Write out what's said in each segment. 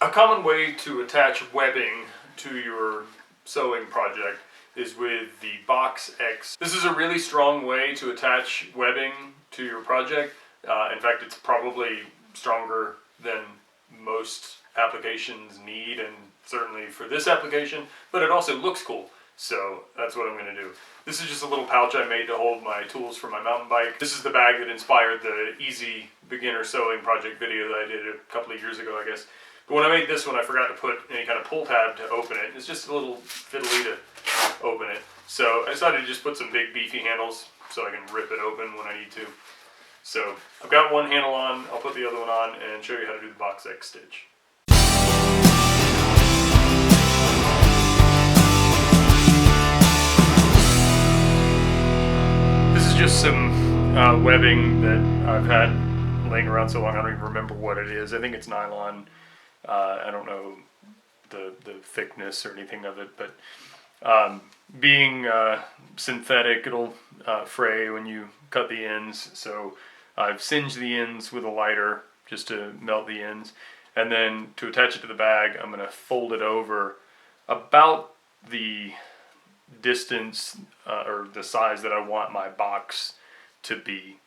A common way to attach webbing to your sewing project is with the Box X. This is a really strong way to attach webbing to your project. In fact, it's probably stronger than most applications need, and certainly for this application, but it also looks cool. So that's what I'm going to do. This is just a little pouch I made to hold my tools for my mountain bike. This is the bag that inspired the easy beginner sewing project video that I did a couple of years ago, I guess. But when I made this one, I forgot to put any kind of pull tab to open it. It's just a little fiddly to open it. So I decided to just put some big beefy handles so I can rip it open when I need to. So I've got one handle on, I'll put the other one on and show you how to do the Box X stitch. This is just some webbing that I've had laying around so long I don't even remember what it is. I think it's nylon. I don't know the thickness or anything of it, but being synthetic, it'll fray when you cut the ends. So I've singed the ends with a lighter just to melt the ends, and then to attach it to the bag, I'm going to fold it over about the distance or the size that I want my box to be.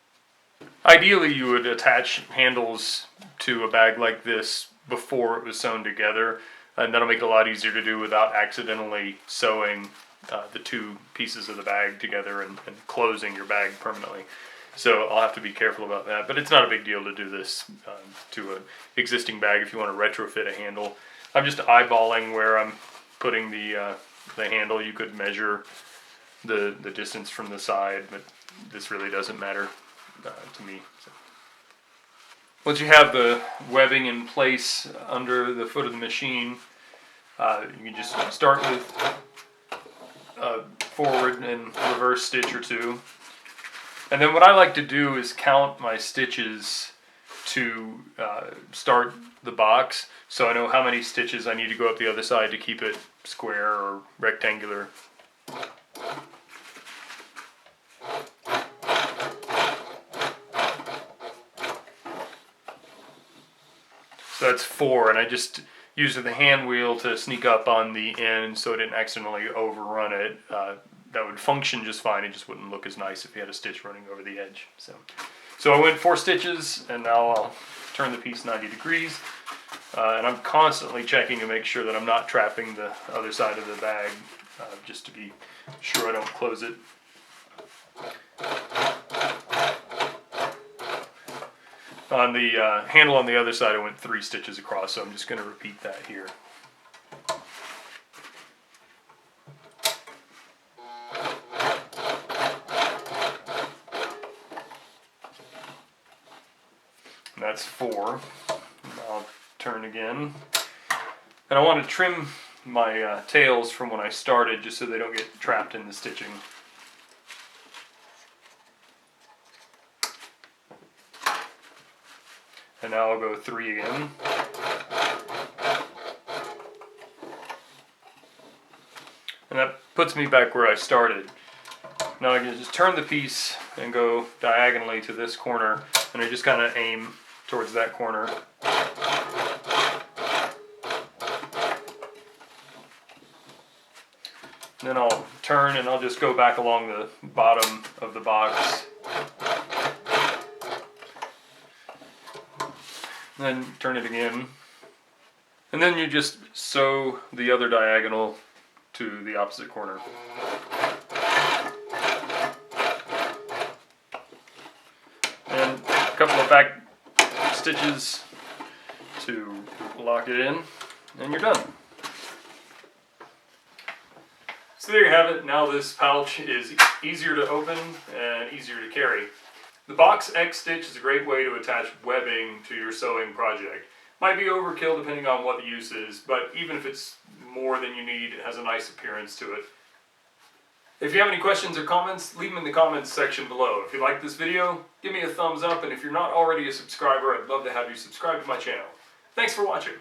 Ideally, you would attach handles to a bag like this before it was sewn together, and that'll make it a lot easier to do without accidentally sewing the two pieces of the bag together and closing your bag permanently. So I'll have to be careful about that, but it's not a big deal to do this to an existing bag if you want to retrofit a handle. I'm just eyeballing where I'm putting the handle. You could measure the distance from the side, but this really doesn't matter to me. So. Once you have the webbing in place under the foot of the machine, you can just start with a forward and reverse stitch or two. And then what I like to do is count my stitches to start the box, so I know how many stitches I need to go up the other side to keep it square or rectangular. So that's 4, and I just used the hand wheel to sneak up on the end so I didn't accidentally overrun it. That would function just fine. It just wouldn't look as nice if you had a stitch running over the edge. So I went 4 stitches, and now I'll turn the piece 90 degrees. And I'm constantly checking to make sure that I'm not trapping the other side of the bag, just to be sure I don't close it. On the handle on the other side, I went 3 stitches across, so I'm just going to repeat that here. And that's 4. I'll turn again. And I want to trim my tails from when I started just so they don't get trapped in the stitching. And now I'll go 3 again. And that puts me back where I started. Now I can just turn the piece and go diagonally to this corner, and I just kind of aim towards that corner. And then I'll turn and I'll just go back along the bottom of the box. Then turn it again, and then you just sew the other diagonal to the opposite corner. And a couple of back stitches to lock it in, and you're done. So there you have it. Now this pouch is easier to open and easier to carry. The Box X stitch is a great way to attach webbing to your sewing project. Might be overkill depending on what the use is, but even if it's more than you need, it has a nice appearance to it. If you have any questions or comments, leave them in the comments section below. If you like this video, give me a thumbs up, and if you're not already a subscriber, I'd love to have you subscribe to my channel. Thanks for watching.